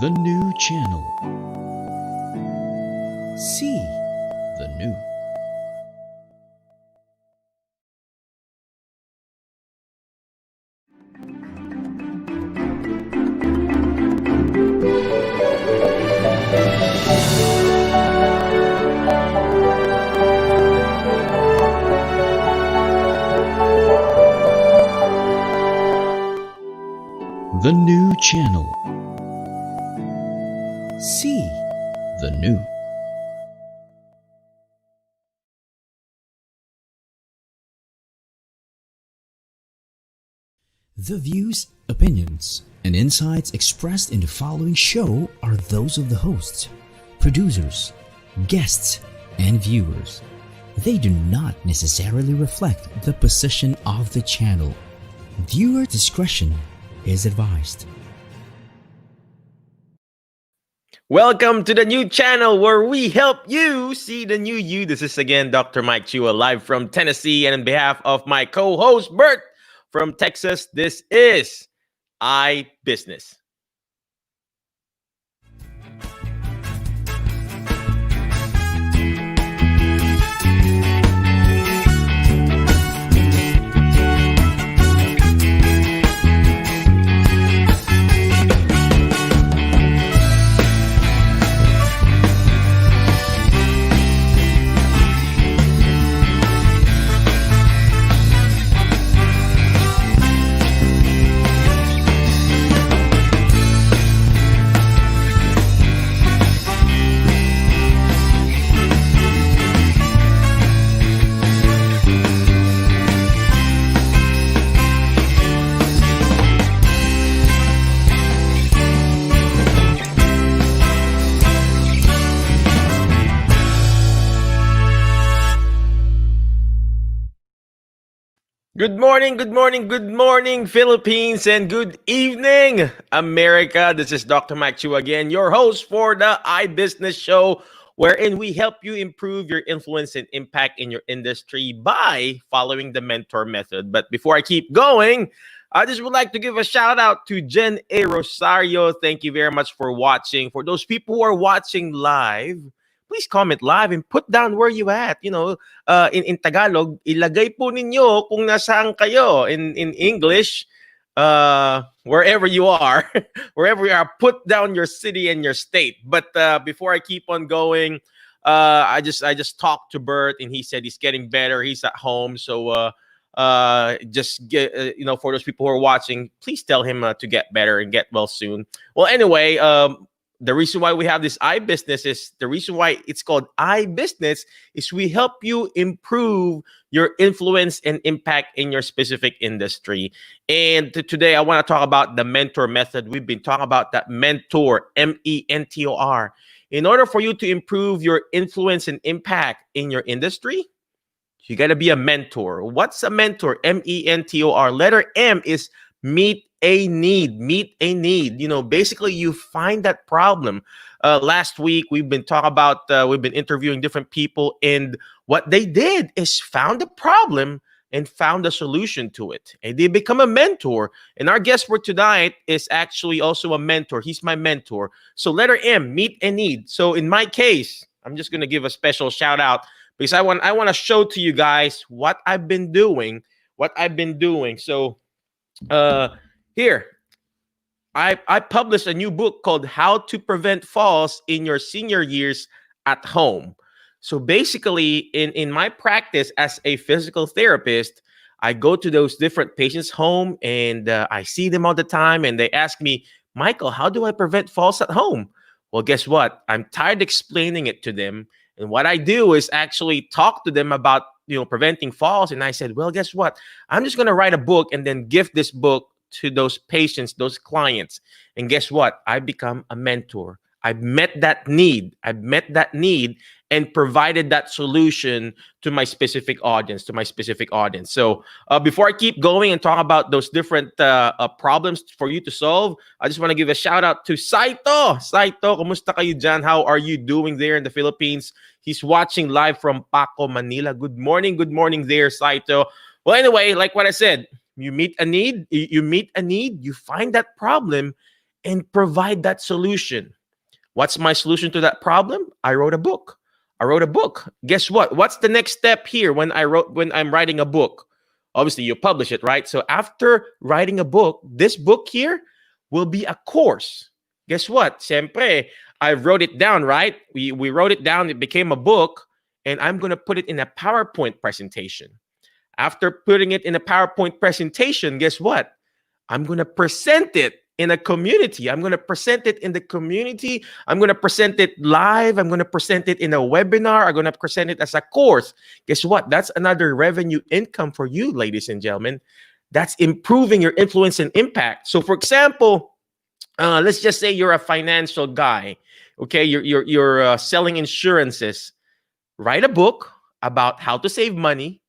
The new channel. See the new. The new channel. See the new. The views, opinions, and insights expressed in the following show are those of the hosts, producers, guests, and viewers. They do not necessarily reflect the position of the channel. Viewer discretion is advised. Welcome to the new channel where we help you see the new you. This is again Dr. Mike Chua live from Tennessee, and on behalf of my co-host Bert from Texas, this is iBusiness. Good morning, good morning, good morning, Philippines, and good evening, America. This is Dr. Mike Chu again, your host for the iBusiness Show, wherein we help you improve your influence and impact in your industry by following the mentor method. But before I keep going, I just would like to give a shout out to Jen A. Rosario. Thank you very much for watching. For those people who are watching live, please comment live and put down where you at. In Tagalog, ilagay po ninyo kung nasaan kayo. In English, wherever you are, wherever you are, put down your city and your state. But before I keep on going, I just talked to Bert, and he said he's getting better. He's at home, so just get for those people who are watching, please tell him to get better and get well soon. Well, anyway, the reason why we have this iBusiness is the reason why it's called iBusiness is we help you improve your influence and impact in your specific industry. And today I want to talk about the mentor method. We've been talking about that mentor, mentor. In order for you to improve your influence and impact in your industry, you got to be a mentor. What's a mentor? mentor. Letter M is meet a need. Basically you find that problem. Last week we've been talking about, we've been interviewing different people, and what they did is found a problem and found a solution to it, and they become a mentor. And our guest for tonight is actually also a mentor. He's my mentor. So letter M, meet a need. So in my case, I'm just going to give a special shout out because I want to show to you guys what I've been doing. So here, I published a new book called How to Prevent Falls in Your Senior Years at Home. So basically, in my practice as a physical therapist, I go to those different patients' home, and I see them all the time, and they ask me, Michael, how do I prevent falls at home? Well, guess what? I'm tired explaining it to them. And what I do is actually talk to them about preventing falls. And I said, well, guess what? I'm just going to write a book and then give this book to those patients, those clients. And guess what? I become a mentor. I've met that need and provided that solution to my specific audience, So before I keep going and talk about those different problems for you to solve, I just want to give a shout out to Saito. Saito, kumusta kayo dyan? How are you doing there in the Philippines? He's watching live from Paco, Manila. Good morning there, Saito. Well, anyway, like what I said, you meet a need, you find that problem, and provide that solution. What's my solution to that problem? I wrote a book. I wrote a book. Guess what? What's the next step here when I'm writing a book? Obviously, you publish it, right? So after writing a book, this book here will be a course. Guess what? Siyempre, I wrote it down, right? We wrote it down. It became a book, and I'm going to put it in a PowerPoint presentation. After putting it in a PowerPoint presentation, guess what? I'm going to present it in a community. I'm going to present it in the community. I'm going to present it live. I'm going to present it in a webinar. I'm going to present it as a course. Guess what? That's another revenue income for you, ladies and gentlemen. That's improving your influence and impact. So, for example, let's just say you're a financial guy. Okay, you're selling insurances. Write a book about how to save money.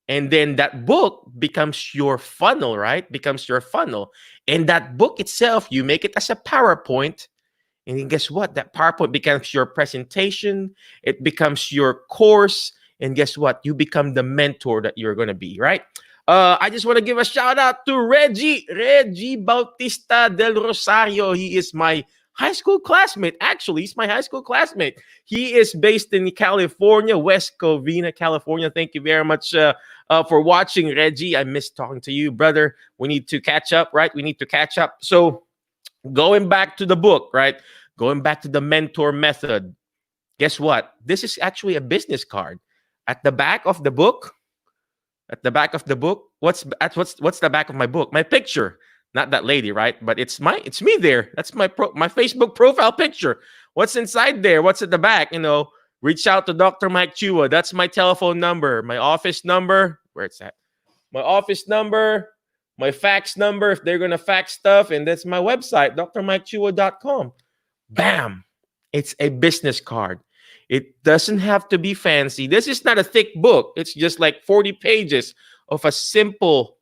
And then that book becomes your funnel, right? Becomes your funnel. And that book itself, you make it as a PowerPoint. And then guess what? That PowerPoint becomes your presentation. It becomes your course. And guess what? You become the mentor that you're going to be, right? I just want to give a shout out to Reggie Bautista del Rosario. He is my high school classmate. Actually, he's my high school classmate. He is based in California, West Covina, California. Thank you very much for watching, Reggie. I miss talking to you, brother. We need to catch up, right? We need to catch up. So going back to the book, right? Going back to the mentor method. Guess what? This is actually a business card. At the back of the book, what's the back of my book? My picture. Not that lady, right? But it's me there. That's my Facebook profile picture. What's inside there? What's at the back? Reach out to Dr. Mike Chua. That's my telephone number, my office number. Where it's at? My office number, my fax number if they're gonna fax stuff, and that's my website, drmikechua.com. Bam! It's a business card. It doesn't have to be fancy. This is not a thick book. It's just like 40 pages of a simple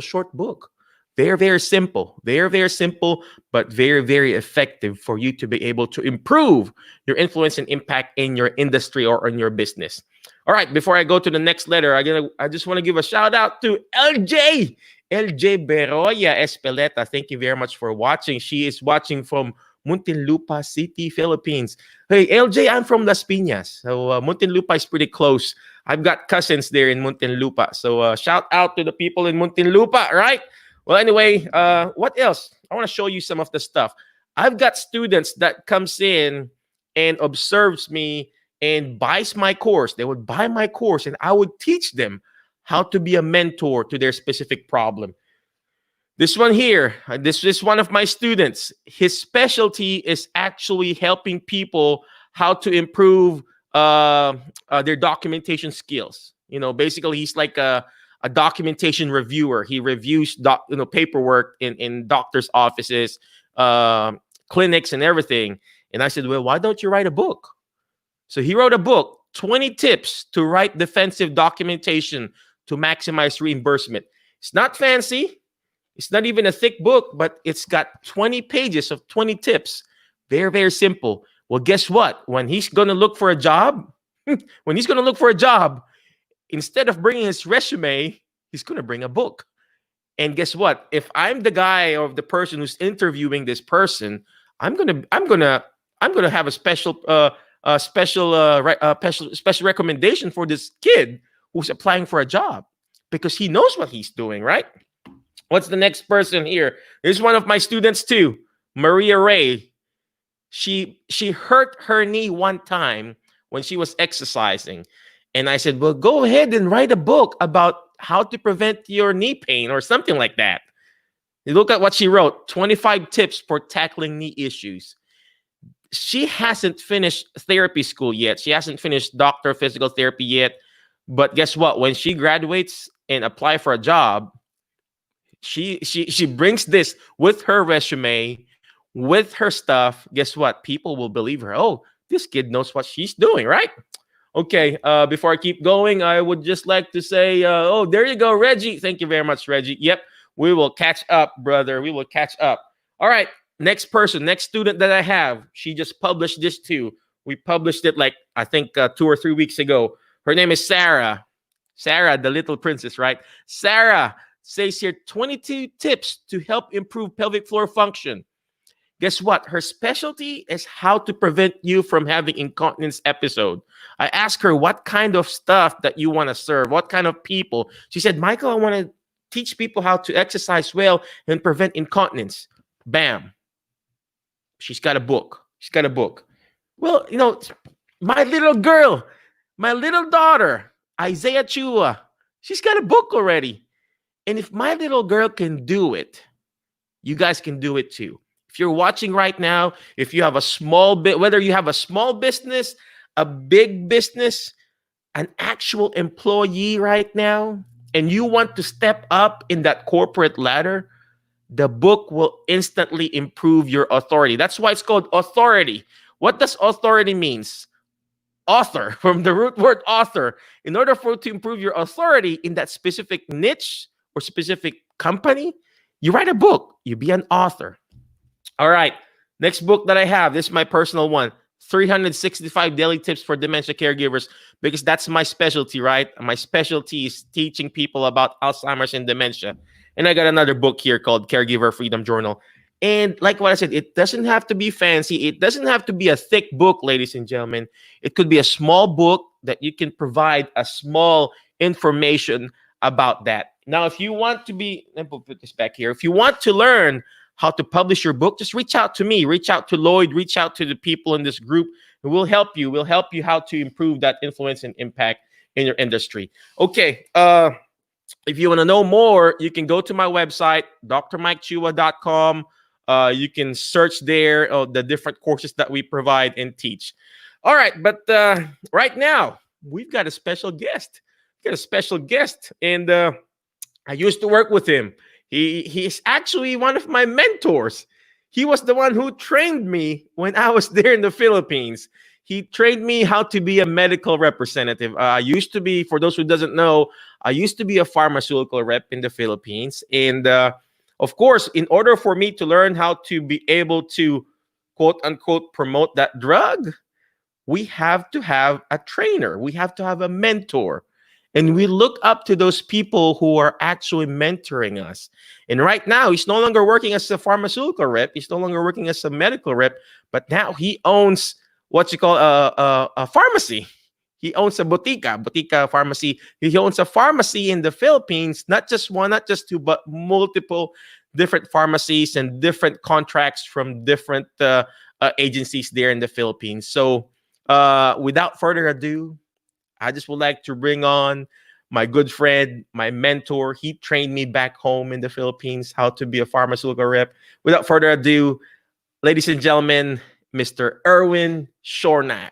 short book. Very, very simple. Very, very simple, but very, very effective for you to be able to improve your influence and impact in your industry or in your business. All right, before I go to the next letter, I just want to give a shout out to LJ Beroya Espeleta. Thank you very much for watching. She is watching from Muntinlupa City, Philippines. Hey, LJ, I'm from Las Piñas. So Muntinlupa is pretty close. I've got cousins there in Muntinlupa. So shout out to the people in Muntinlupa, right? Well, anyway, what else? I want to show you some of the stuff. I've got students that comes in and observes me and buys my course. They would buy my course, and I would teach them how to be a mentor to their specific problem. This one here, this is one of my students. His specialty is actually helping people how to improve their documentation skills. Basically, he's like a documentation reviewer. He reviews paperwork in doctors' offices, clinics, and everything. And I said, well, why don't you write a book? So he wrote a book, 20 tips to write defensive documentation to maximize reimbursement. It's not fancy. It's not even a thick book, but it's got 20 pages of 20 tips. Very, very simple. Well, guess what? When he's going to look for a job, instead of bringing his resume, he's going to bring a book. And guess what? If I'm the guy or the person who's interviewing this person, I'm gonna have a special recommendation for this kid who's applying for a job because he knows what he's doing, right? What's the next person here? Here's one of my students too, Maria Ray. She hurt her knee one time when she was exercising. And I said, well, go ahead and write a book about how to prevent your knee pain or something like that. You look at what she wrote, 25 tips for tackling knee issues. She hasn't finished therapy school yet. She hasn't finished doctor of physical therapy yet. But guess what? When she graduates and apply for a job, she brings this with her resume, with her stuff. Guess what? People will believe her. Oh, this kid knows what she's doing, right? Okay, before I keep going, I would just like to say, oh, there you go, Reggie. Thank you very much, Reggie. Yep, we will catch up, brother. We will catch up. All right, next person, next student that I have. She just published this too. We published it like, I think 2 or 3 weeks ago. Her name is Sarah. Sarah, the little princess, right? Sarah, says here 22 tips to help improve pelvic floor function. Guess what? Her specialty is how to prevent you from having incontinence episode. I asked her what kind of stuff that you want to serve, what kind of people. She said, Michael, I want to teach people how to exercise well and prevent incontinence. Bam. She's got a book. She's got a book. Well, my little girl, my little daughter, Isaiah Chua, she's got a book already. And if my little girl can do it, you guys can do it too. If you're watching right now, if you have a small bit, whether you have a small business, a big business, an actual employee right now, and you want to step up in that corporate ladder, the book will instantly improve your authority. That's why it's called authority. What does authority means? Author, from the root word author. In order for you to improve your authority in that specific niche or specific company, you write a book. You be an author. All right. Next book that I have, this is my personal one, 365 Daily Tips for Dementia Caregivers, because that's my specialty, right? My specialty is teaching people about Alzheimer's and dementia. And I got another book here called Caregiver Freedom Journal. And like what I said, it doesn't have to be fancy. It doesn't have to be a thick book, ladies and gentlemen. It could be a small book that you can provide a small information about that. Now, if you want to be, let me put this back here. If you want to learn how to publish your book, just reach out to me, reach out to Lloyd, reach out to the people in this group, and we'll help you. We'll help you how to improve that influence and impact in your industry. Okay. If you want to know more, you can go to my website, drmikechua.com. You can search there the different courses that we provide and teach. All right. But right now, we've got a special guest. And I used to work with him. He's actually one of my mentors. He was the one who trained me when I was there in the Philippines. He trained me how to be a medical representative. I used to be, for those who doesn't know, I used to be a pharmaceutical rep in the Philippines. And of course, in order for me to learn how to be able to, quote unquote, promote that drug, we have to have a trainer. We have to have a mentor. And we look up to those people who are actually mentoring us. And right now, he's no longer working as a pharmaceutical rep. He's no longer working as a medical rep. But now he owns what you call a pharmacy. He owns a botica pharmacy. He owns a pharmacy in the Philippines, not just one, not just two, but multiple different pharmacies and different contracts from different agencies there in the Philippines. So without further ado, I just would like to bring on my good friend, my mentor. He trained me back home in the Philippines how to be a pharmaceutical rep. Without further ado, ladies and gentlemen, Mr. Erwin Zshornack.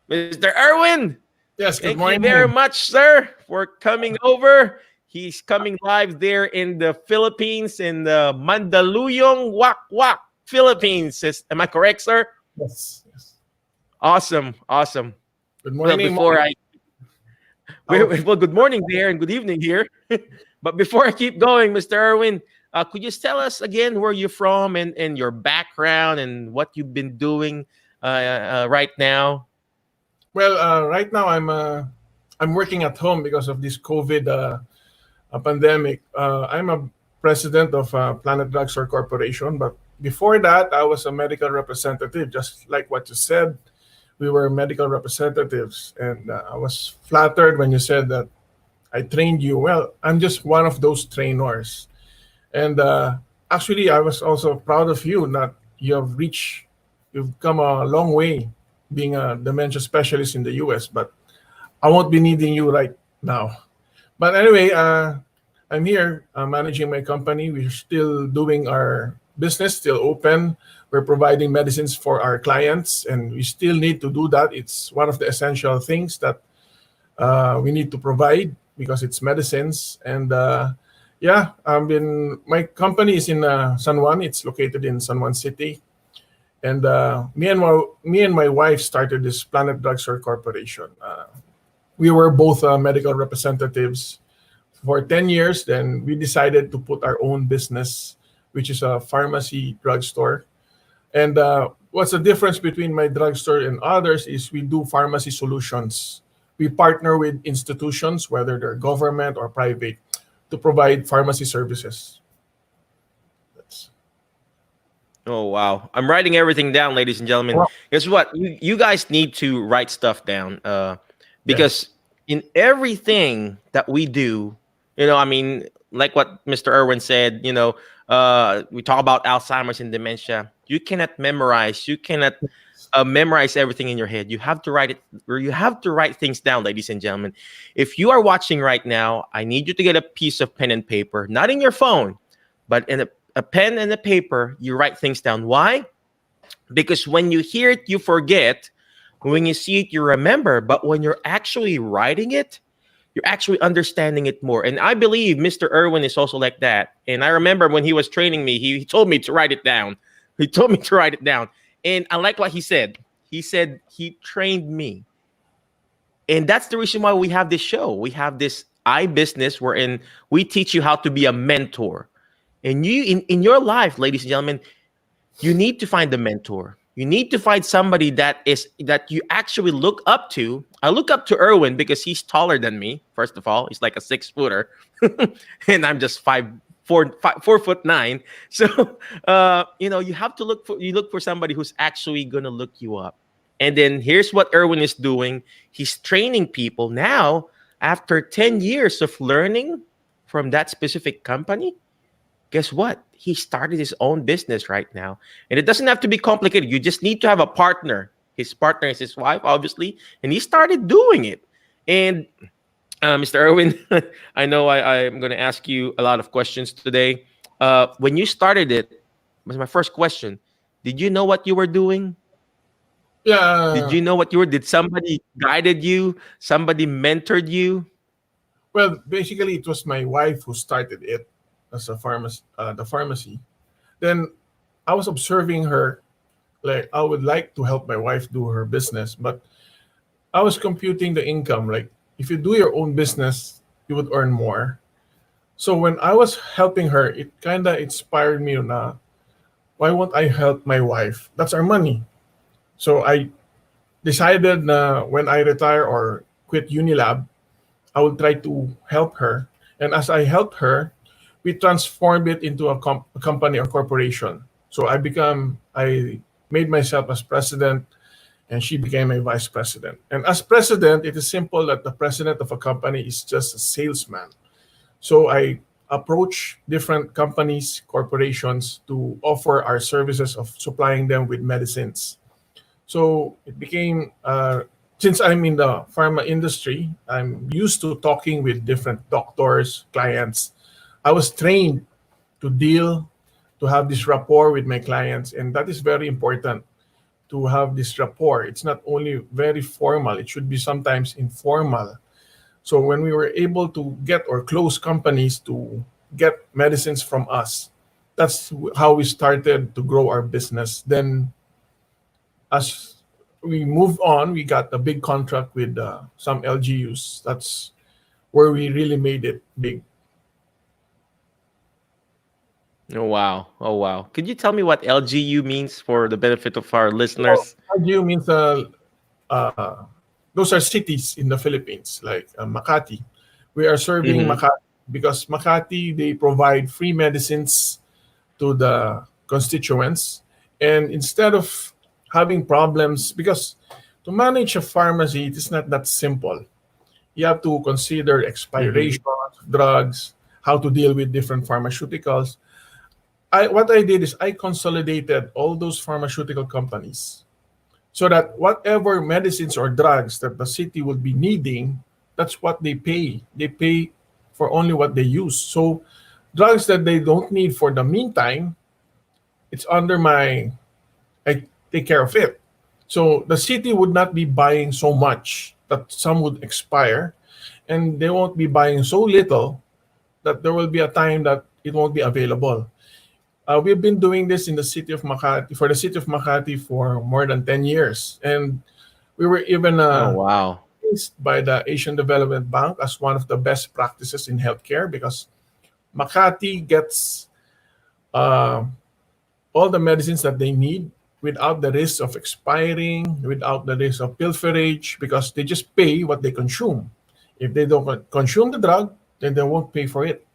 Mr. Erwin, yes, good thank morning. you very much, sir, for coming over. He's coming live there in the Philippines, in the Mandaluyong, Wak, Philippines. Am I correct, sir? Yes. Awesome. Good morning. Well, good morning there and good evening here. But before I keep going, Mr. Erwin, could you tell us again where you're from and your background and what you've been doing right now? Well, right now I'm working at home because of this COVID pandemic. I'm a president of Planet Drugstore Corporation, but before that, I was a medical representative, just like what you said. We were medical representatives, and I was flattered when you said that I trained you. Well, I'm just one of those trainers. And actually, I was also proud of you that you've come a long way being a dementia specialist in the US, but I won't be needing you right now. But anyway, I'm here managing my company. We're still doing our business, still open. We're providing medicines for our clients, and we still need to do that. It's one of the essential things that we need to provide because it's medicines. And my company is in San Juan. It's located in San Juan City. And me and my wife started this Planet Drugstore Corporation. We were both medical representatives for 10 years. Then we decided to put our own business, which is a pharmacy drugstore. And what's the difference between my drugstore and others is we do pharmacy solutions. We partner with institutions, whether they're government or private, to provide pharmacy services. That's, Oh wow. I'm writing everything down, ladies and gentlemen. well, Guess what? You guys need to write stuff down. yes. Because in everything that we do, I mean, like what Mr. Erwin said, we talk about Alzheimer's and dementia. You cannot memorize, you cannot memorize everything in your head. You have to write it, or you have to write things down, ladies and gentlemen. If you are watching right now, I need you to get a piece of pen and paper, not in your phone, but in a pen and a paper. You write things down. Why? Because when you hear it, you forget. When you see it, you remember. But when you're actually writing it, you're actually understanding it more. And I believe Mr. Erwin is also like that. And I remember when he was training me, he told me to write it down. He told me to write it down. And I like what he said. He said he trained me. And that's the reason why we have this show. We have this iBusiness wherein we teach you how to be a mentor. And you, in your life, ladies and gentlemen, you need to find a mentor. You need to find somebody that you actually look up to. I look up to Erwin because he's taller than me. First of all, he's like a 6-footer, and I'm just 4'9". So you have to look for somebody who's actually gonna look you up. And then here's what Erwin is doing. He's training people now after 10 years of learning from that specific company. Guess what? He started his own business right now. And it doesn't have to be complicated. You just need to have a partner. His partner is his wife, obviously. And he started doing it. And Mr. Erwin, I know I'm going to ask you a lot of questions today. When you started it, was my first question. Did you know what you were doing? Did Yeah. you know what you were? Did somebody guided you? Somebody mentored you? Well, basically, it was my wife who started it as a the pharmacy. Then I was observing her. Like, I would like to help my wife do her business, but I was computing the income. Like, if you do your own business, you would earn more. So when I was helping her, it kind of inspired me na, why won't I help my wife? That's our money. So I decided na when I retire or quit Unilab, I will try to help her. And as I helped her, we transformed it into a company or corporation. So I made myself as president, and she became a vice president. And as president, it is simple that the president of a company is just a salesman. So I approach different companies, corporations to offer our services of supplying them with medicines. So it became, since I'm in the pharma industry, I'm used to talking with different doctors, clients. I was trained to deal, to have this rapport with my clients, and that is very important to have this rapport. It's not only very formal, it should be sometimes informal. So when we were able to get or close companies to get medicines from us, that's how we started to grow our business. Then as we moved on, we got a big contract with some LGUs. That's where we really made it big. Oh, wow. Oh, wow. Could you tell me what LGU means for the benefit of our So listeners? LGU means uh, those are cities in the Philippines, like Makati. We are serving Mm-hmm. Makati because Makati, they provide free medicines to the constituents. And instead of having problems, because to manage a pharmacy, it is not that simple. You have to consider Mm-hmm. expiration of drugs, how to deal with different pharmaceuticals. What I did is I consolidated all those pharmaceutical companies so that whatever medicines or drugs that the city would be needing, that's what they pay. They pay for only what they use. So drugs that they don't need for the meantime, it's under my, I take care of it. So the city would not be buying so much that some would expire, and they won't be buying so little that there will be a time that it won't be available. We've been doing this in the city of Makati for the city of Makati for more than 10 years, and we were even Oh, wow. praised by the Asian Development Bank as one of the best practices in healthcare because Makati gets uh, all the medicines that they need without the risk of expiring, without the risk of pilferage, because they just pay what they consume. If they don't consume the drug, then they won't pay for it.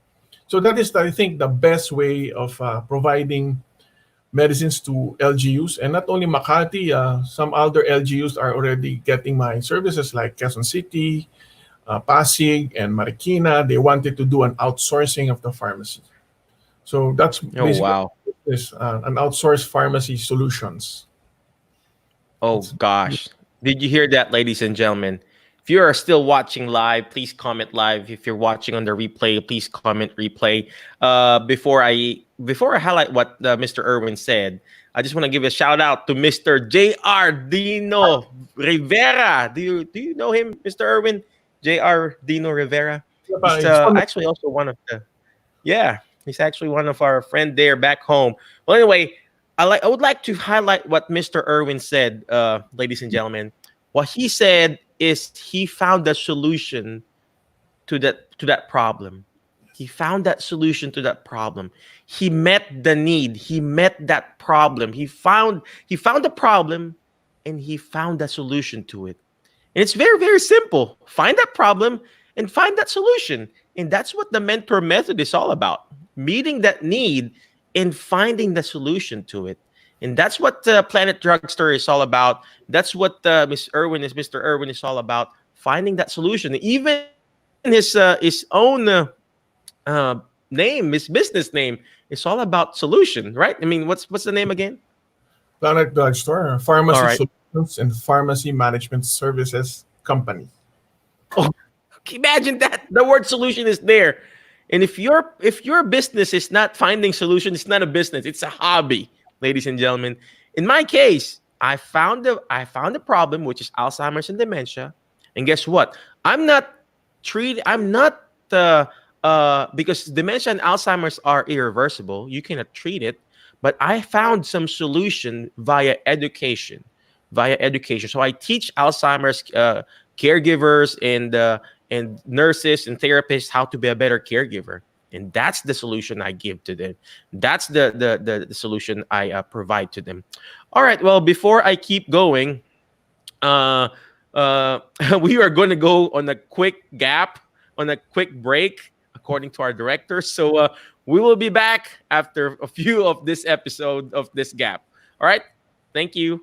So that is, I think, the best way of providing medicines to LGUs, and not only Makati. Some other LGUs are already getting my services, like Quezon City, Pasig, and Marikina. They wanted to do an outsourcing of the pharmacy. So that's Oh, basically wow. this an outsourced pharmacy solutions. Oh That's gosh. Did you hear that, ladies and gentlemen? If you are still watching live, please comment live. If you're watching on the replay, please comment replay. Before I highlight what Mr. Erwin said, I just want to give a shout out to Mr. J.R. Dino Rivera. Do you know him, Mr. Erwin? J.R. Dino Rivera. He's it's from actually also one of the yeah, he's actually one of our friend there back home. Well, anyway, I would like to highlight what Mr. Irwin said, ladies and gentlemen. What he said is he found the solution to that problem. He found that solution to that problem. He met the need. He met that problem. He found the problem and he found the solution to it. And it's very, very simple. Find that problem and find that solution. And that's what the mentor method is all about, meeting that need and finding the solution to it. And that's what Planet Drugstore is all about. That's what Mr. Irwin is all about, finding that solution. Even his own name, his business name, is all about solution, right? I mean, what's the name again? Planet Drugstore, All Pharmacy right. Solutions and Pharmacy Management Services Company. Oh, imagine that the word solution is there. And if your business is not finding solution, it's not a business, it's a hobby, ladies and gentlemen. In my case, I found the problem, which is Alzheimer's and dementia. And guess what? I'm not because dementia and Alzheimer's are irreversible. You cannot treat it, but I found some solution via education. So I teach Alzheimer's caregivers and nurses and therapists how to be a better caregiver, and that's the solution I give to them. That's the solution I provide to them. All right. Well, before I keep going, uh, uh, we are going to go on a quick break, according to our director. So we will be back after a few of this episode of this gap. All right. Thank you.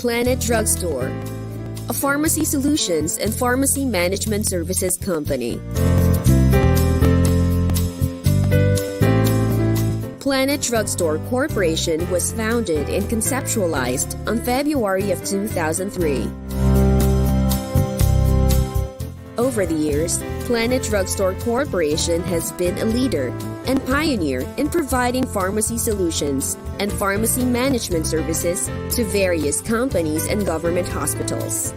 Planet Drugstore, a pharmacy solutions and pharmacy management services company. Planet Drugstore Corporation was founded and conceptualized on February of 2003. Over the years, Planet Drugstore Corporation has been a leader and pioneer in providing pharmacy solutions and pharmacy management services to various companies and government hospitals.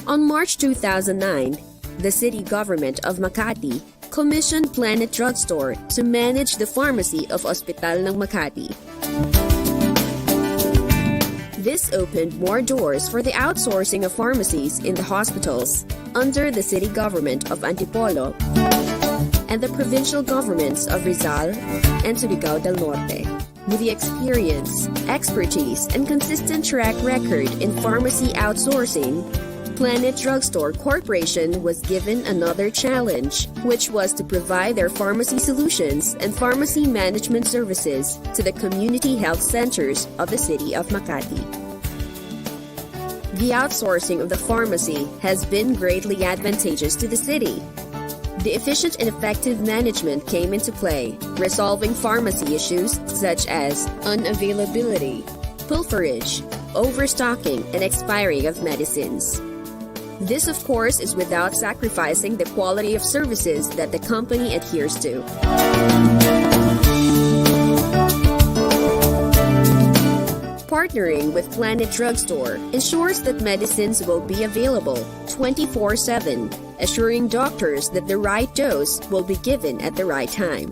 On March 2009, the city government of Makati commissioned Planet Drugstore to manage the pharmacy of Ospital ng Makati. This opened more doors for the outsourcing of pharmacies in the hospitals under the city government of Antipolo and the provincial governments of Rizal and Surigao del Norte. With the experience, expertise, and consistent track record in pharmacy outsourcing, Planet Drugstore Corporation was given another challenge, which was to provide their pharmacy solutions and pharmacy management services to the community health centers of the city of Makati. The outsourcing of the pharmacy has been greatly advantageous to the city. The efficient and effective management came into play, resolving pharmacy issues such as unavailability, pilferage, overstocking, and expiry of medicines. This, of course, is without sacrificing the quality of services that the company adheres to. Partnering with Planet Drugstore ensures that medicines will be available 24/7, assuring doctors that the right dose will be given at the right time.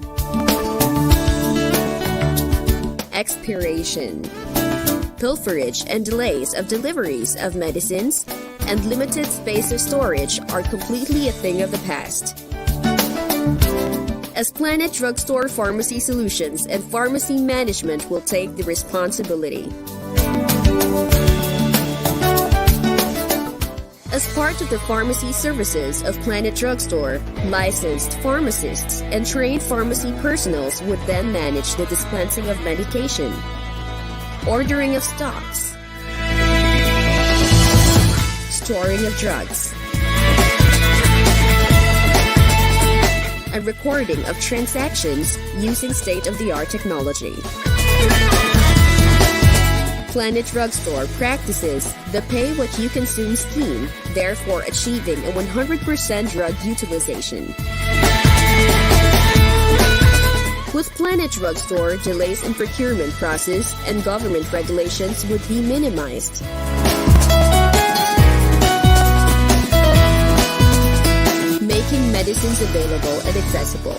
Expiration, pilferage, and delays of deliveries of medicines and limited space of storage are completely a thing of the past. As Planet Drugstore Pharmacy Solutions and Pharmacy Management will take the responsibility. As part of the pharmacy services of Planet Drugstore, licensed pharmacists and trained pharmacy personnel would then manage the dispensing of medication, ordering of stocks, storing of drugs, and recording of transactions using state-of-the-art technology. Planet Drugstore practices the pay-what-you-consume scheme, therefore achieving a 100% drug utilization. With Planet Drugstore, delays in procurement process and government regulations would be minimized. Making medicines available and accessible.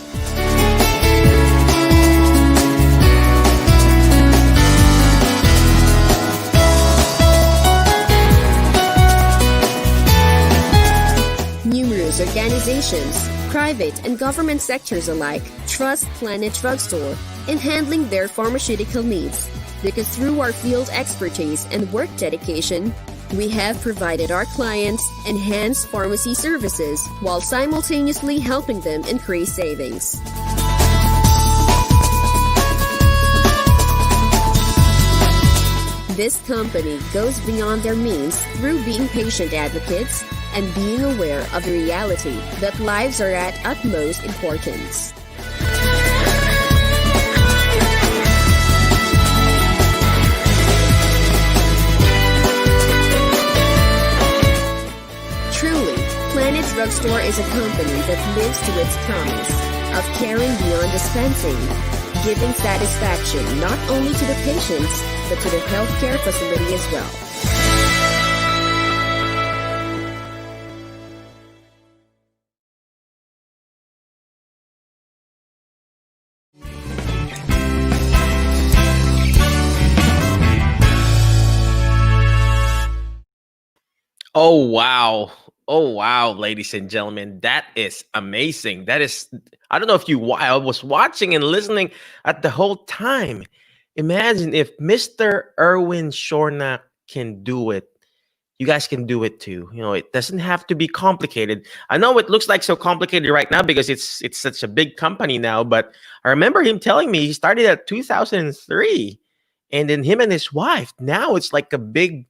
Numerous organizations, private and government sectors alike, trust Planet Drugstore in handling their pharmaceutical needs because through our field expertise and work dedication, we have provided our clients enhanced pharmacy services while simultaneously helping them increase savings. This company goes beyond their means through being patient advocates and being aware of the reality that lives are at utmost importance. Truly, Planet Drugstore is a company that lives to its promise of caring beyond dispensing, giving satisfaction not only to the patients, but to the healthcare facility as well. Oh wow. Oh wow, ladies and gentlemen, that is amazing. That is, I don't know if I was watching and listening at the whole time. Imagine if Mr. Erwin Zshornack can do it. You guys can do it too. You know, it doesn't have to be complicated. I know it looks like so complicated right now because it's such a big company now, but I remember him telling me he started at 2003. and then him and his wife. Now it's like a big,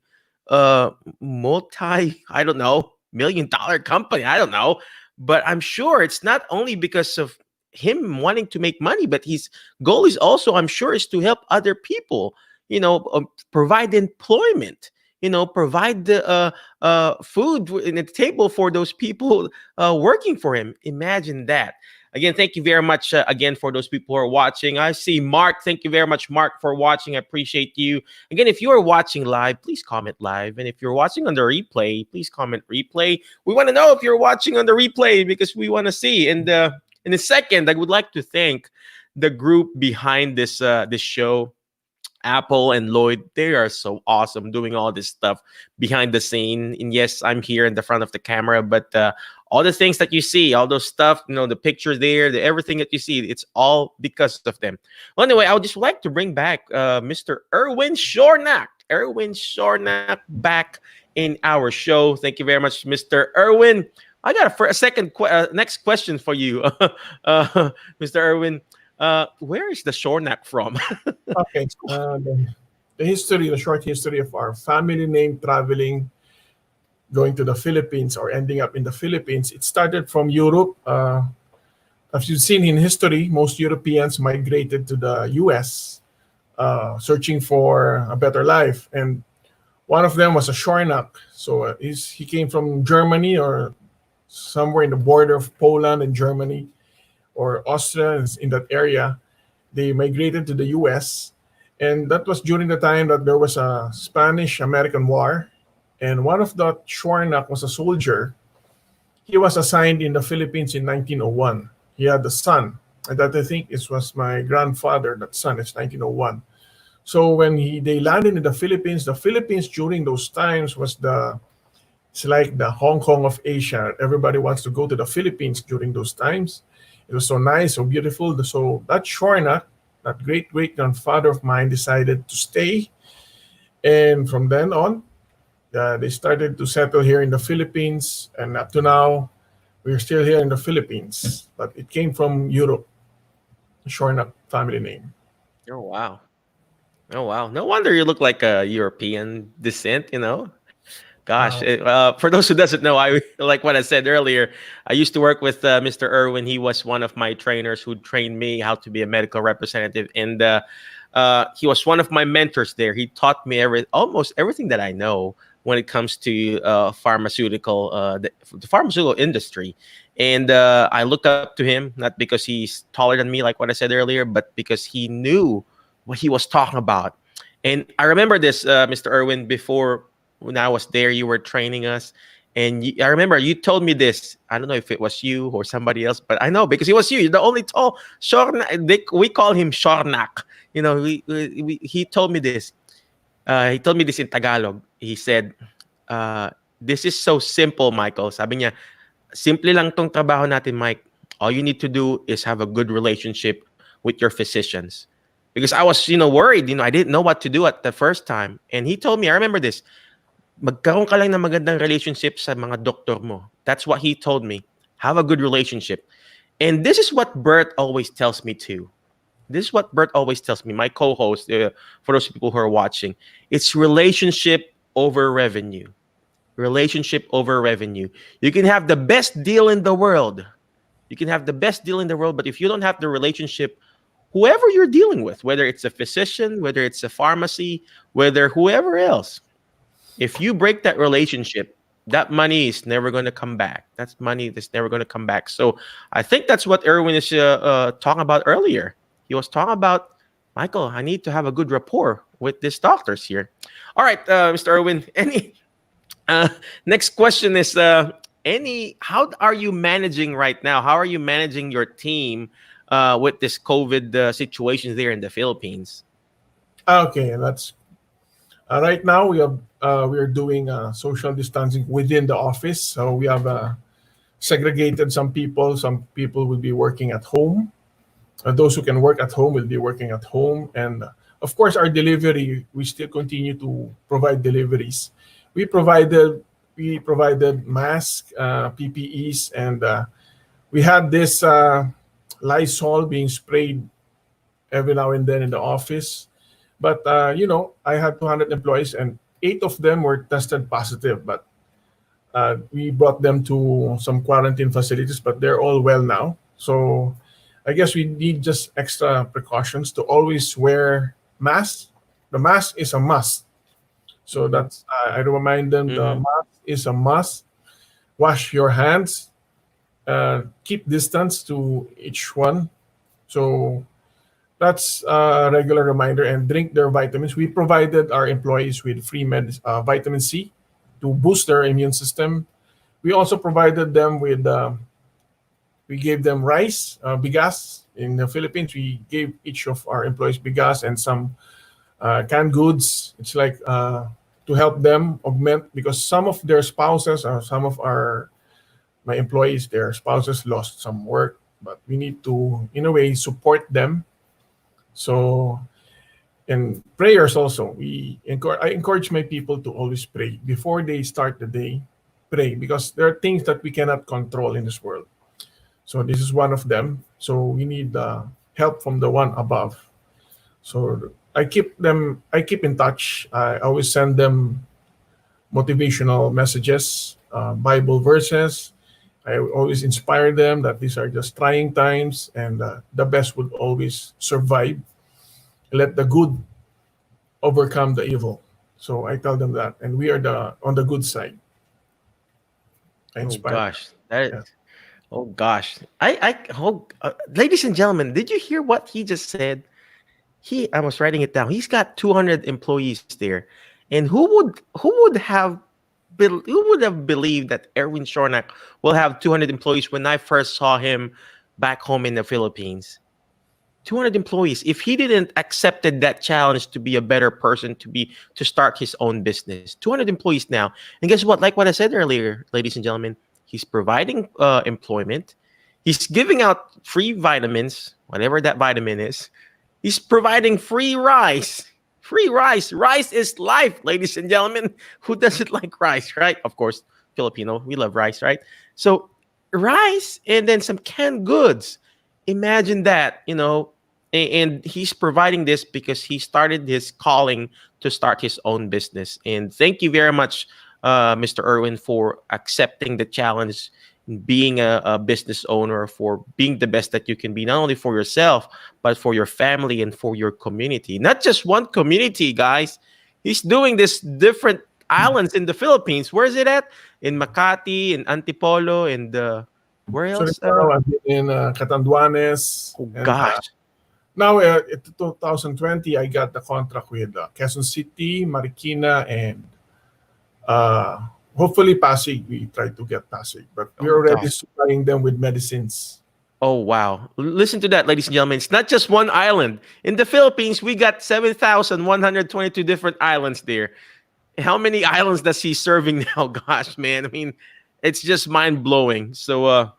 uh, multi, I don't know, $1 million company. I don't know, but I'm sure it's not only because of him wanting to make money, but his goal is also, I'm sure, is to help other people. Provide employment. Provide the food in the table for those people working for him. Imagine that. Again, thank you very much again for those people who are watching. I see Mark. Thank you very much, Mark, for watching. I appreciate you. Again, if you are watching live, please comment live. And if you're watching on the replay, please comment replay. We want to know if you're watching on the replay because we want to see. And in a second, I would like to thank the group behind this show. Apple and Lloyd, they are so awesome doing all this stuff behind the scene. And yes, I'm here in the front of the camera, but all the things that you see, all those stuff, the pictures there, everything that you see, it's all because of them. Well, anyway, I would just like to bring back Mr. Erwin Zshornack. Erwin Zshornack back in our show. Thank you very much, Mr. Erwin. I got next question for you, Mr. Erwin. Where is the Zshornack from? Okay. The short history of our family name traveling, going to the Philippines or ending up in the Philippines. It started from Europe. As you've seen in history, most Europeans migrated to the US, searching for a better life. And one of them was a Zshornack. So he came from Germany or somewhere in the border of Poland and Germany or Austria, in that area. They migrated to the US. And that was during the time that there was a Spanish-American War. And one of the Zshornack was a soldier. He was assigned in the Philippines in 1901. He had a son. And that, I think, it was my grandfather, that son. It's 1901. So when they landed in the Philippines during those times it's like the Hong Kong of Asia. Everybody wants to go to the Philippines during those times. It was so nice, so beautiful. So that Zshornack, that great-great-grandfather of mine, decided to stay. And from then on, they started to settle here in the Philippines. And up to now, we're still here in the Philippines. But it came from Europe, the Zshornack family name. Oh, wow. Oh, wow. No wonder you look like a European descent, Gosh, for those who doesn't know, I like what I said earlier. I used to work with Mr. Erwin. He was one of my trainers who trained me how to be a medical representative, and he was one of my mentors there. He taught me almost everything that I know when it comes to the pharmaceutical industry. And I look up to him not because he's taller than me, like what I said earlier, but because he knew what he was talking about. And I remember this, Mr. Erwin, before. When I was there, you were training us. And I remember you told me this. I don't know if it was you or somebody else, but I know because it was you. You're the only tall Zshornack. We call him Zshornack. He told me this. He told me this in Tagalog. He said, this is so simple, Michael. Sabi niya, simple lang tong trabaho natin, Mike. All you need to do is have a good relationship with your physicians. Because I was, worried. I didn't know what to do at the first time. And he told me, I remember this, magkaroon ka lang ng magandang relationship sa mga doktor mo. That's what he told me. Have a good relationship. And this is what Bert always tells me too. This is what Bert always tells me, my co-host, for those people who are watching. It's relationship over revenue. Relationship over revenue. You can have the best deal in the world. But if you don't have the relationship, whoever you're dealing with, whether it's a physician, whether it's a pharmacy, whether whoever else, if you break that relationship, that money is never going to come back. That's money that's never going to come back. So I think that's what Erwin is talking about earlier. He was talking about, Michael, I need to have a good rapport with these doctors here. All right, Mr. Erwin, next question is, how are you managing right now? How are you managing your team with this COVID situation there in the Philippines? Okay, that's right now we are doing social distancing within the office. So we have segregated some people. Some people will be working at home. Those who can work at home will be working at home. And of course, our delivery, we still continue to provide deliveries. We provided masks, PPEs, and we had this Lysol being sprayed every now and then in the office. But I had 200 employees, and 8 of them were tested positive. But we brought them to some quarantine facilities, but they're all well now. So I guess we need just extra precautions to always wear masks. The mask is a must. So that's I remind them the Mm-hmm. mask is a must. Wash your hands. Keep distance to each one. So that's a regular reminder, and drink their vitamins. We provided our employees with free vitamin C to boost their immune system. We also provided them with, we gave them rice, bigas. In the Philippines, we gave each of our employees bigas and some canned goods. It's like to help them augment, because some of their spouses or some of my employees, their spouses lost some work, but we need to, in a way, support them. So, and prayers also. I encourage my people to always pray before they start the day. Pray, because there are things that we cannot control in this world. So this is one of them. So we need help from the one above. So I keep in touch. I always send them motivational messages, Bible verses. I always inspire them that these are just trying times, and the best would always survive. Let the good overcome the evil. So I tell them that, and we are the on the good side. I Oh inspire gosh, that. them. Oh gosh, ladies and gentlemen, did you hear what he just said? I was writing it down. He's got 200 employees there, and who would have believed that Erwin Zshornack will have 200 employees when I first saw him back home in the Philippines? 200 employees. If he didn't accepted that challenge to be a better person, to start his own business, 200 employees now. And guess what? Like what I said earlier, ladies and gentlemen, he's providing employment. He's giving out free vitamins, whatever that vitamin is. He's providing free rice. Free rice. Rice is life, ladies and gentlemen. Who doesn't like rice, right? Of course, Filipino, we love rice, right? So rice and then some canned goods. Imagine that, and he's providing this because he started his calling to start his own business. And thank you very much, Mr. Erwin, for accepting the challenge, being a business owner, for being the best that you can be, not only for yourself, but for your family and for your community. Not just one community, guys. He's doing this different islands in the Philippines. Where is it at? In Makati, in Antipolo, and where So else? now I've been in Catanduanes, Oh and gosh. now in 2020 I got the contract with Quezon City, Marikina, and hopefully Pasig. We try to get Pasig, but we're Oh already gosh. supplying them with medicines. Oh, wow. Listen to that, ladies and gentlemen. It's not just one island. In the Philippines, we got 7,122 different islands there. How many islands does he serving now? Gosh, man. I mean, it's just mind blowing. So,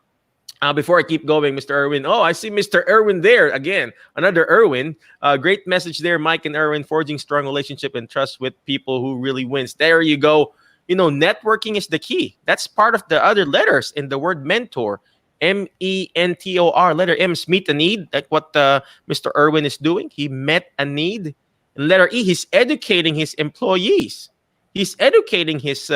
before I keep going, Mr. Erwin. Oh, I see Mr. Erwin there again. Another Erwin. Great message there, Mike and Erwin. Forging strong relationship and trust with people who really wins. There you go. Networking is the key. That's part of the other letters in the word mentor. MENTOR. Letter M is meet a need, like what Mr. Erwin is doing. He met a need. And letter E, he's educating his employees. He's educating his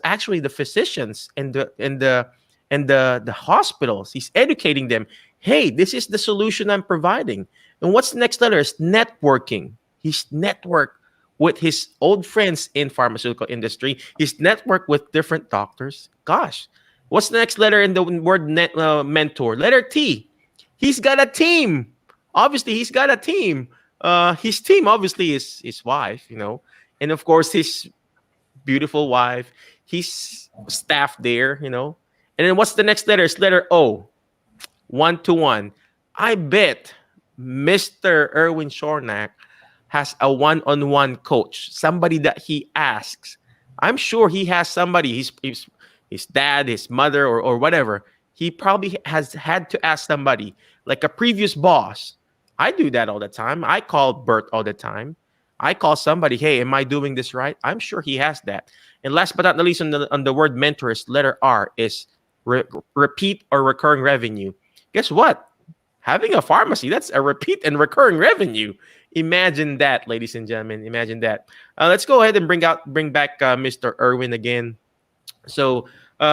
actually the physicians and the hospitals. He's educating them. Hey, this is the solution I'm providing. And what's the next letter? Is networking. He's networked with his old friends in pharmaceutical industry. He's networked with different doctors. Gosh, what's the next letter in the word mentor? Letter T. He's got a team. Obviously, he's got a team. His team obviously is his wife, and of course his beautiful wife. His staff there, And then what's the next letter? It's letter O. 1-to-1. I bet Mr. Erwin Zshornack has a one-on-one coach, somebody that he asks. I'm sure he has somebody, his dad, his mother, or whatever. He probably has had to ask somebody, like a previous boss. I do that all the time. I call Bert all the time. I call somebody, hey, am I doing this right? I'm sure he has that. And last but not least, on the word mentor, is letter R, is repeat or recurring revenue. Guess what? Having a pharmacy, that's a repeat and recurring revenue. Imagine that, ladies and gentlemen. Imagine that. Let's go ahead and bring back Mr. Erwin again. So,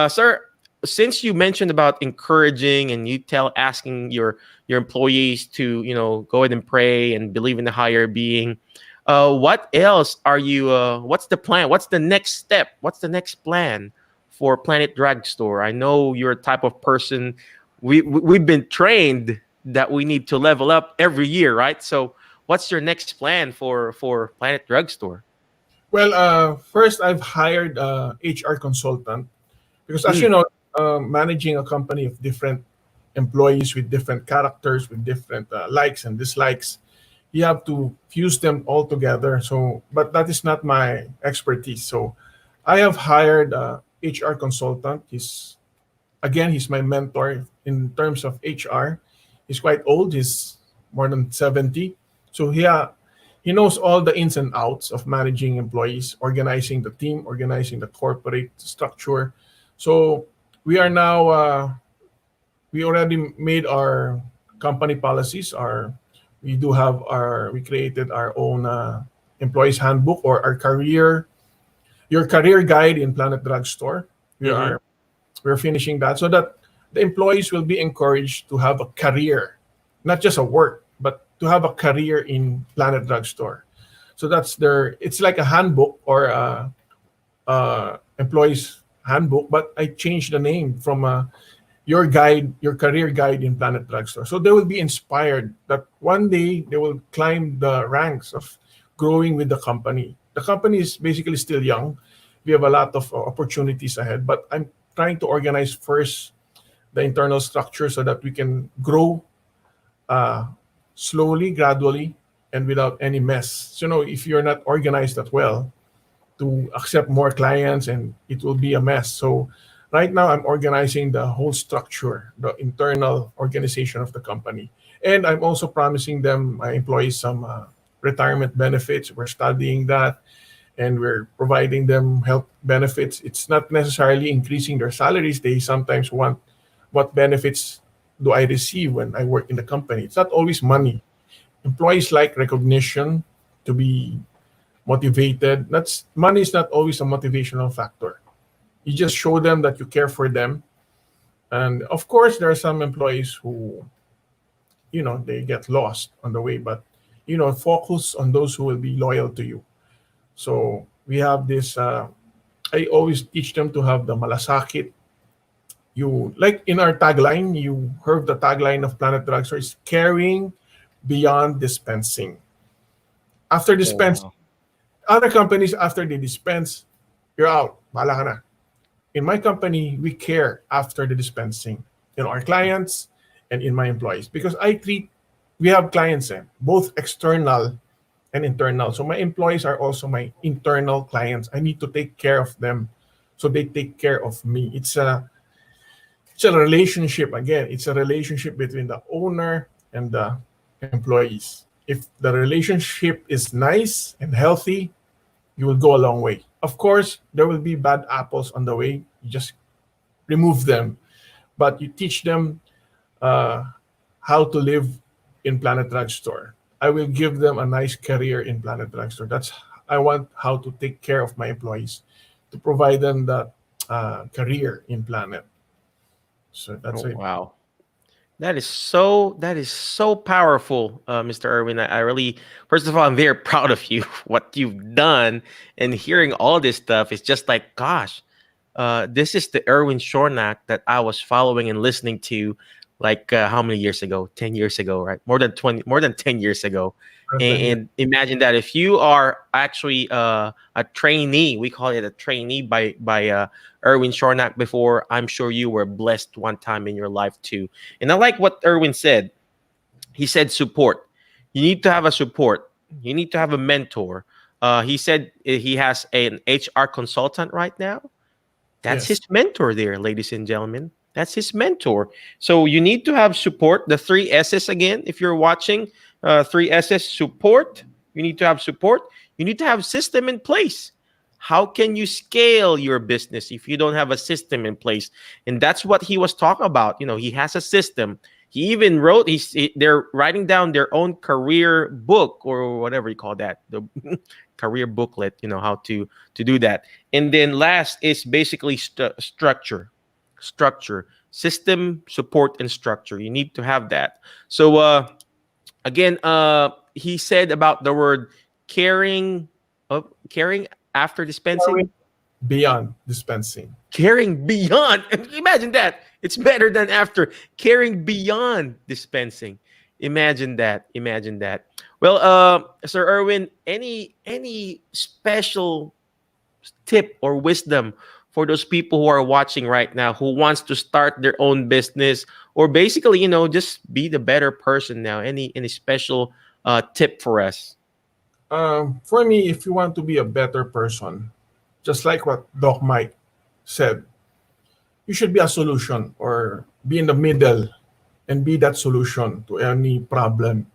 sir, since you mentioned about encouraging and asking your employees to go ahead and pray and believe in the higher being, what else are you? What's the plan? What's the next step? What's the next plan for Planet Drugstore? I know you're a type of person. We've been trained that we need to level up every year, right? So, what's your next plan for Planet Drugstore? Well, first I've hired a HR consultant because, as you Mm, know, managing a company of different employees with different characters, with different likes and dislikes, you have to fuse them all together. So, but that is not my expertise. So, I have hired a HR consultant. He's my mentor in terms of HR. He's quite old. He's more than 70. So he knows all the ins and outs of managing employees, organizing the team, organizing the corporate structure. So we are now we already made our company policies. We created our own employees handbook, or our your career guide in Planet Drugstore. We mm-hmm. are we're finishing that so that the employees will be encouraged to have a career, not just a work, but to have a career in Planet Drugstore. So it's like a handbook, or employees handbook, but I changed the name from your career guide in Planet Drugstore. So they will be inspired that one day they will climb the ranks of growing with the company. The company is basically still young. We have a lot of opportunities ahead, but I'm trying to organize first the internal structure so that we can grow uh, slowly, gradually, and without any mess. So, if you're not organized that well to accept more clients, and it will be a mess. So, right now, I'm organizing the whole structure, the internal organization of the company. And I'm also promising them, my employees, some retirement benefits. We're studying that, and we're providing them health benefits. It's not necessarily increasing their salaries. They sometimes want, what benefits do I receive when I work in the company? It's not always money. Employees like recognition, to be motivated. That's Money is not always a motivational factor. You just show them that you care for them. And of course, there are some employees who, they get lost on the way, but focus on those who will be loyal to you. So we have this. I always teach them to have the malasakit. You, like in our tagline, you heard the tagline of Planet Drugstore is caring beyond dispensing. After Oh, dispense, wow. other companies, after they dispense, you're out. Bahala ka na. In my company, we care after the dispensing. Our clients and in my employees, because we have clients, both external and internal. So my employees are also my internal clients. I need to take care of them, so they take care of me. It's a relationship. Again, it's a relationship between the owner and the employees. If the relationship is nice and healthy, you will go a long way. Of course, there will be bad apples on the way. You just remove them, but you teach them uh, how to live in Planet Drugstore. I will give them a nice career in Planet Drugstore. I want how to take care of my employees, to provide them that career in Planet. So that's Oh, it. wow. That is so powerful, Mr. Irwin. I really, first of all, I'm very proud of you, what you've done, and hearing all this stuff. It's just like, gosh, this is the Erwin Zshornack that I was following and listening to, like how many years ago? 10 years ago, right? More than 10 years ago. And imagine that if you are actually a trainee, we call it a trainee by Erwin Zshornack before. I'm sure you were blessed one time in your life too. And I like what Erwin said. He said support. You need to have a support. You need to have a mentor. He said he has an HR consultant right now. That's his Yes. mentor there, ladies and gentlemen. That's his mentor. So you need to have support. The three S's again, if you're watching, three S's support. You need to have support. You need to have system in place. How can you scale your business if you don't have a system in place? And that's what he was talking about. He has a system. He even wrote. They're writing down their own career book or whatever you call that, the career booklet. You know how to do that. And then last is basically structure, system, support, and structure. You need to have that. So again, he said about the word caring, caring after dispensing. Beyond dispensing. Caring beyond. Imagine that. It's better than after. Caring beyond dispensing. Imagine that. Imagine that. Well, Sir Erwin, any special tip or wisdom for those people who are watching right now who wants to start their own business or basically, just be the better person now? Any special tip for us? For me, if you want to be a better person, just like what Doc Mike said, you should be a solution or be in the middle and be that solution to any problem.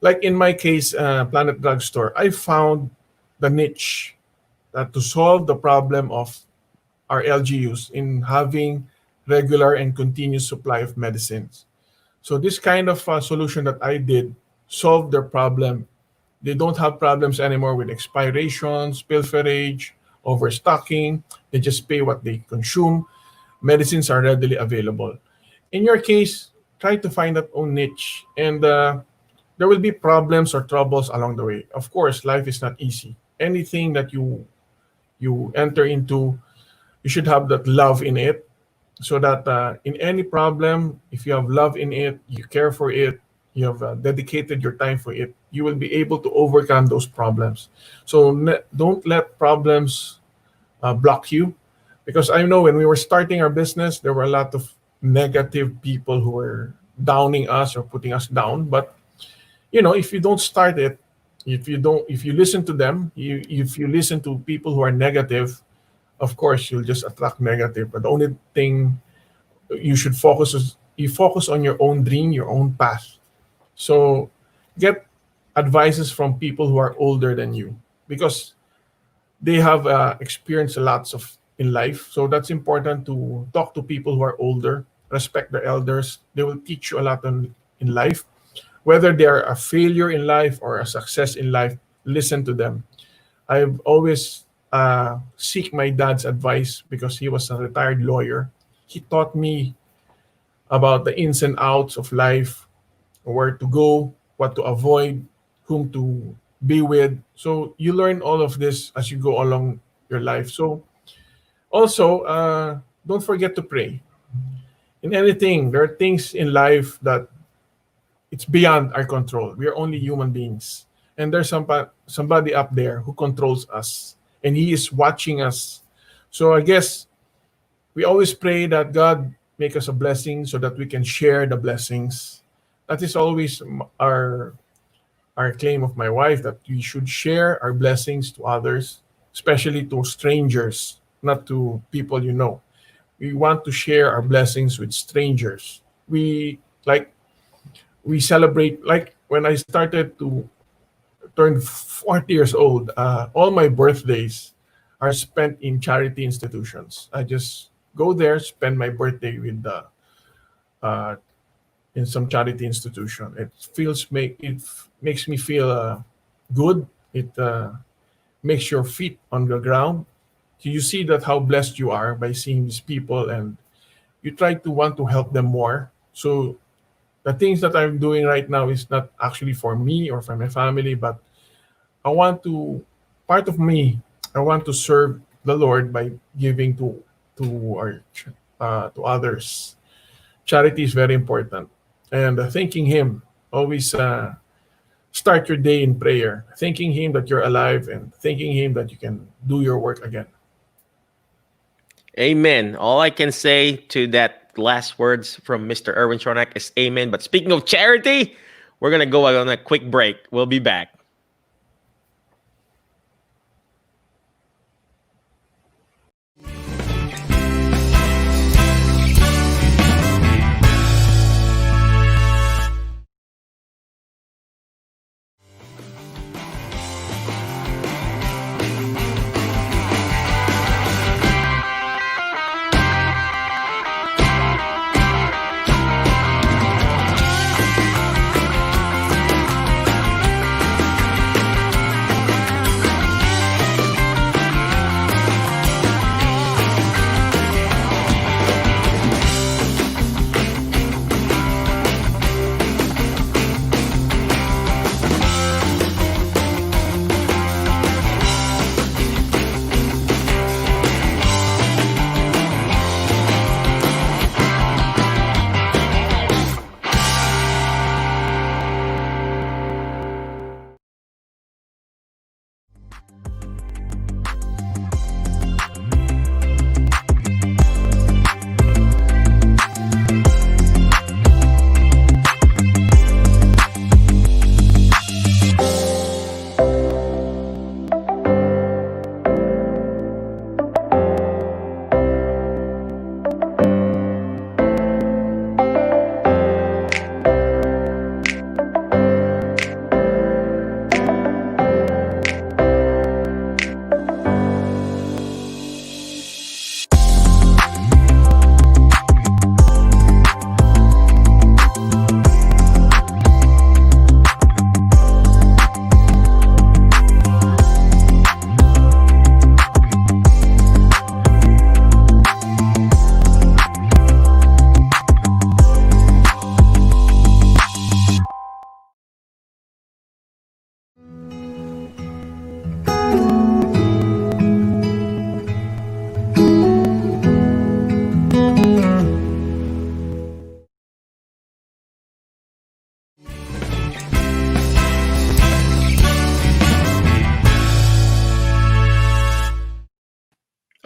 Like in my case, Planet Drugstore, I found the niche to solve the problem of our LGUs in having regular and continuous supply of medicines. So this kind of solution that I did solved their problem. They don't have problems anymore with expirations, pilferage, overstocking. They just pay what they consume. Medicines are readily available. In your case, try to find that own niche, and there will be problems or troubles along the way. Of course, life is not easy. Anything that you enter into, you should have that love in it, so that in any problem, if you have love in it, you care for it, you have dedicated your time for it, you will be able to overcome those problems. So don't let problems block you, because I know when we were starting our business, there were a lot of negative people who were downing us or putting us down. But if you don't start it, if you listen to them, if you listen to people who are negative, of course you'll just attract negative. But the only thing you should focus is you focus on your own dream, your own path. So get advices from people who are older than you, because they have experienced lots of in life. So that's important to talk to people who are older, respect the elders. They will teach you a lot in life. Whether they are a failure in life or a success in life, listen to them. I've always seek my dad's advice because he was a retired lawyer. He taught me about the ins and outs of life, where to go, what to avoid, whom to be with. So you learn all of this as you go along your life. So also, don't forget to pray. In anything, there are things in life that it's beyond our control. We are only human beings. And there's somebody up there who controls us, and he is watching us. So I guess we always pray that God make us a blessing so that we can share the blessings. That is always our claim of my wife, that we should share our blessings to others, especially to strangers, not to people you know. We want to share our blessings with strangers. We celebrate, like when I started to turn 40 years old, all my birthdays are spent in charity institutions. I just go there, spend my birthday with in some charity institution. It makes me feel good. It makes your feet on the ground. You see that how blessed you are by seeing these people, and you try to want to help them more. So the things that I'm doing right now is not actually for me or for my family, but I want to serve the Lord by giving to others. Charity is very important, and thanking Him. Always start your day in prayer, thanking Him that you're alive and thanking Him that you can do your work again. Amen. All I can say to that last words from Mr. Erwin Zshornack is amen. But speaking of charity, we're going to go on a quick break. We'll be back.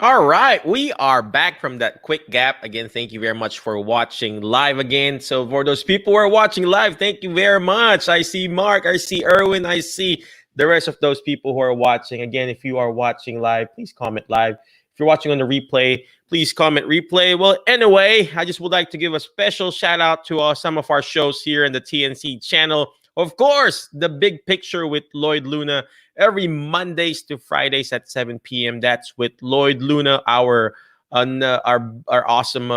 All right, we are back from that quick gap. Again, thank you very much for watching live again. So for those people who are watching live, thank you very much. I see Mark, I see Erwin, I see the rest of those people who are watching. Again, if you are watching live, please comment live. If you're watching on the replay, please comment replay. Well, anyway, I just would like to give a special shout out to some of our shows here in the TNC channel. Of course, the big picture with Lloyd Luna every Mondays to Fridays at 7 p.m. That's with Lloyd Luna, our awesome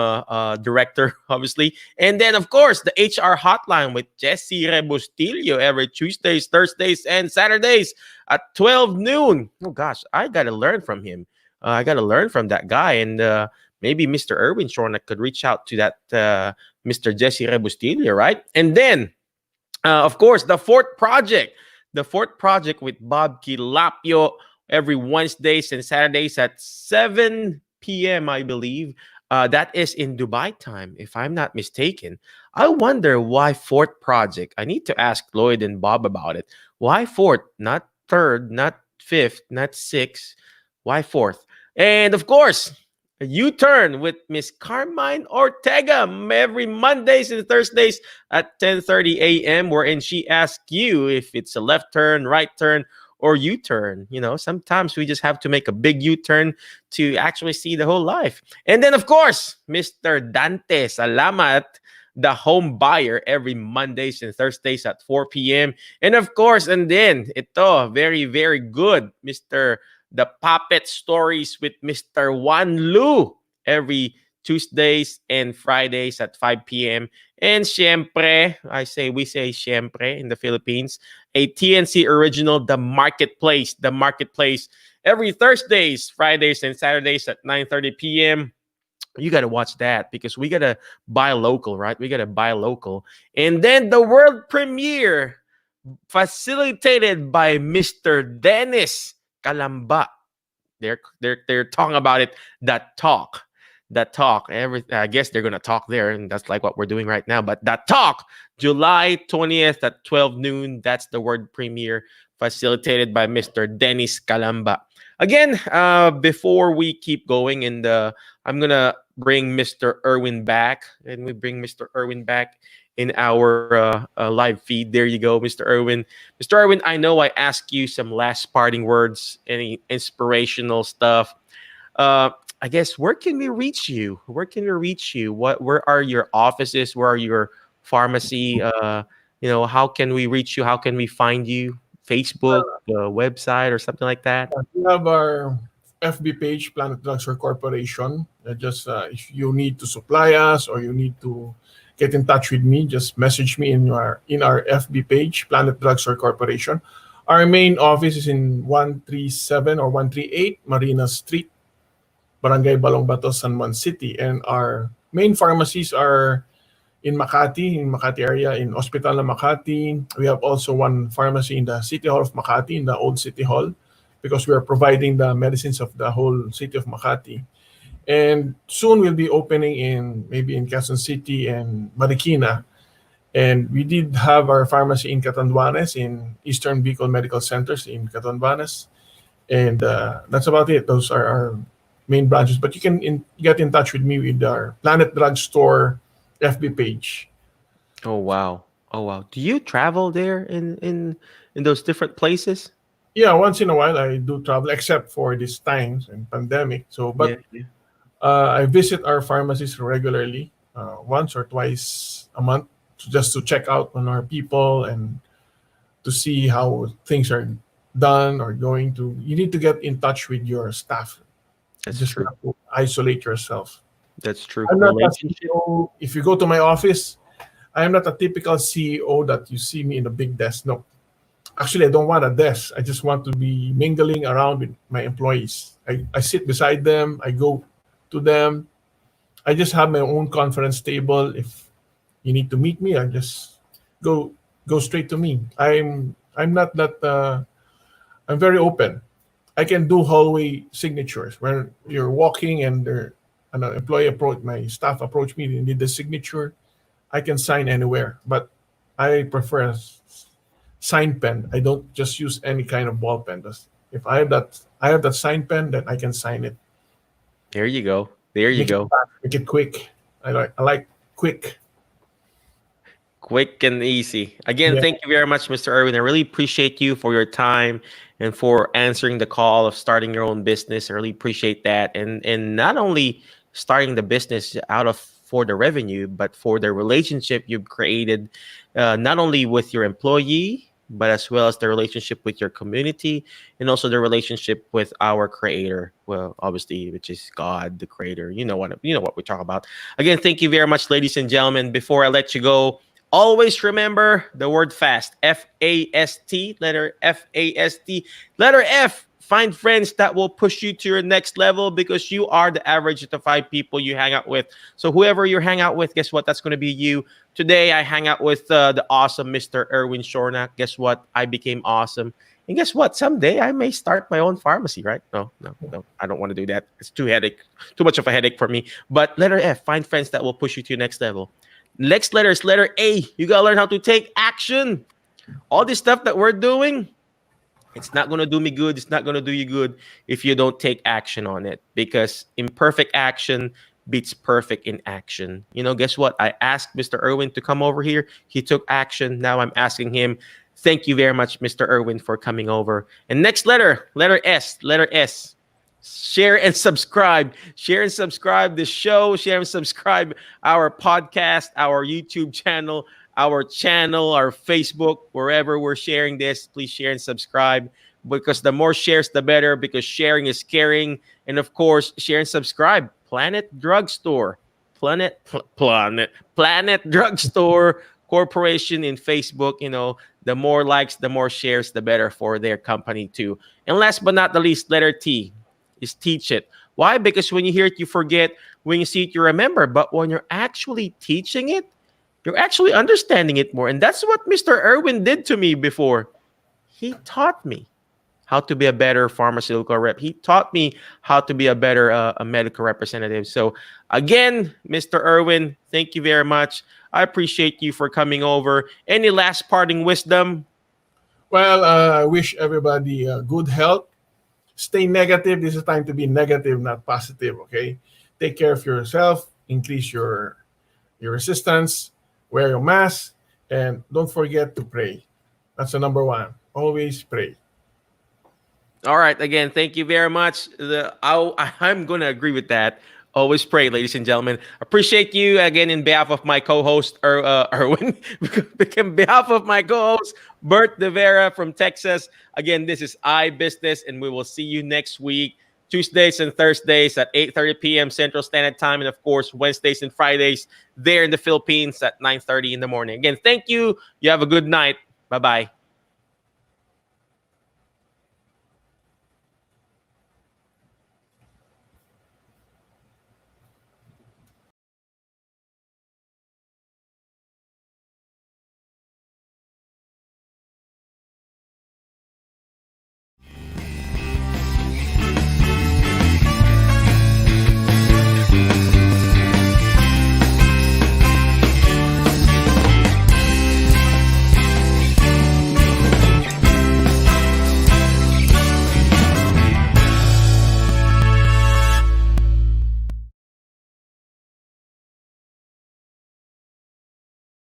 director, obviously. And then, of course, the HR Hotline with Jesse Rebustillo every Tuesdays, Thursdays, and Saturdays at 12 noon. Oh, gosh, I got to learn from him. I got to learn from that guy. And maybe Mr. Erwin Zshornack could reach out to that Mr. Jesse Rebustillo, right? And then, of course, the fourth project. The fourth project with Bob Kilapio every Wednesdays and Saturdays at 7 p.m., I believe. That is in Dubai time, if I'm not mistaken. I wonder why fourth project. I need to ask Lloyd and Bob about it. Why fourth? Not third, not fifth, not sixth. Why fourth? And of course, a U-Turn with Miss Carmine Ortega every Mondays and Thursdays at 10:30 a.m. wherein she asks you if it's a left turn, right turn, or U-turn. You know, sometimes we just have to make a big U-turn to actually see the whole life. And then, of course, Mr. Dante Salamat, the home buyer, every Mondays and Thursdays at 4 p.m. And of course, and then, ito, very, very good, Mr. The Puppet Stories with Mr. Juan Lu every Tuesdays and Fridays at 5 p.m. And syempre, we say syempre in the Philippines, a TNC original, The Marketplace. The Marketplace every Thursdays, Fridays, and Saturdays at 9:30 p.m. You got to watch that because we got to buy local, right? We got to buy local. And then the world premiere facilitated by Mr. Dennis Kalamba. They're talking about it. That talk. I guess they're gonna talk there, and that's like what we're doing right now. But that talk, July 20th at 12 noon. That's the word premiere facilitated by Mr. Dennis Kalamba. Again, before we keep going, and I'm gonna bring Mr. Erwin back, and we bring Mr. Erwin back in our live feed. There you go, Mr. Erwin. Mr. Erwin, I know I asked you some last parting words, any inspirational stuff. I guess, where can we reach you? Where are your offices? Where are your pharmacy? How can we reach you? How can we find you? Facebook, website, or something like that? We have our FB page, Planet Drugstore Corporation. If you need to supply us or you need to get in touch with me, just message me in our FB page, Planet Drugstore Corporation. Our main office is in 137 or 138 Marina Street, Barangay Balongbato, San Juan City. And our main pharmacies are in Makati area, in Hospital na Makati. We have also one pharmacy in the City Hall of Makati, in the old City Hall, because we are providing the medicines of the whole city of Makati. And soon we'll be opening maybe in Quezon City and Marikina. And we did have our pharmacy in Catanduanes, in Eastern Bicol Medical Centers in Catanduanes. And that's about it. Those are our main branches. But you can get in touch with me with our Planet Drugstore FB page. Oh, wow. Do you travel there in those different places? Yeah, once in a while I do travel, except for these times and pandemic. I visit our pharmacies regularly, once or twice a month, just to check out on our people and to see how things are done or going to. You need to get in touch with your staff. That's just true. have to isolate yourself. That's true. I'm not a CEO. If you go to my office, I'm not a typical CEO that you see me in a big desk. No. Actually, I don't want a desk. I just want to be mingling around with my employees. I sit beside them. I go to them. I just have my own conference table. If you need to meet me, I just go straight to me. I'm not that. I'm very open. I can do hallway signatures when you're walking and an employee my staff approach me and need the signature. I can sign anywhere, but I prefer sign pen. I don't just use any kind of ball pen. If I have that sign pen, then I can sign it There you go. There you Make it go. fast, make it quick. I like quick. Quick and easy. Again, Yeah. thank you very much, Mr. Erwin. I really appreciate you for your time and for answering the call of starting your own business. I really appreciate that. And not only starting the business out of for the revenue, but for the relationship you've created, not only with your employee, but as well as the relationship with your community and also the relationship with our creator. Well, obviously, which is God, the creator. You know what we talk about. Again, thank you very much, ladies and gentlemen. Before I let you go, always remember the word fast. FAST, letter FAST. Letter F, find friends that will push you to your next level because you are the average of the 5 people you hang out with. So whoever you hang out with, guess what? That's going to be you. Today, I hang out with the awesome Mr. Erwin Zshornack. Guess what? I became awesome. And guess what? Someday I may start my own pharmacy, right? No. I don't want to do that. It's too much of a headache for me. But letter F, find friends that will push you to your next level. Next letter is letter A. You got to learn how to take action. All this stuff that we're doing, it's not going to do me good. It's not going to do you good if you don't take action on it, because imperfect action beats perfect in action. Guess what? I asked Mr. Erwin to come over here. He took action. Now I'm asking him. Thank you very much, Mr. Erwin, for coming over. And next letter S. Letter S. Share and subscribe. Share and subscribe the show. Share and subscribe our podcast, our YouTube channel, our Facebook, wherever we're sharing this. Please share and subscribe, because the more shares, the better, because sharing is caring. And of course, share and subscribe. Planet Drugstore. Planet Drugstore Corporation in Facebook. The more likes, the more shares, the better for their company too. And last but not the least, letter T is teach it. Why? Because when you hear it, you forget. When you see it, you remember. But when you're actually teaching it, you're actually understanding it more. And that's what Mr. Erwin did to me before. He taught me how to be a better pharmaceutical rep. He taught me how to be a better a medical representative. So again, Mr. Erwin, thank you very much. I appreciate you for coming over. Any last parting wisdom? Well, I wish everybody good health. Stay negative. This is time to be negative, not positive. Okay, take care of yourself. Increase your resistance. Wear your mask, and don't forget to pray. That's the number one. Always pray. All right. Again, thank you very much. I'm going to agree with that. Always pray, ladies and gentlemen. Appreciate you again in behalf of my co-host, Erwin. On behalf of my co-host, Bert De Vera from Texas. Again, this is iBusiness, and we will see you next week, Tuesdays and Thursdays at 8:30 p.m. Central Standard Time, and of course, Wednesdays and Fridays there in the Philippines at 9:30 in the morning. Again, thank you. You have a good night. Bye-bye.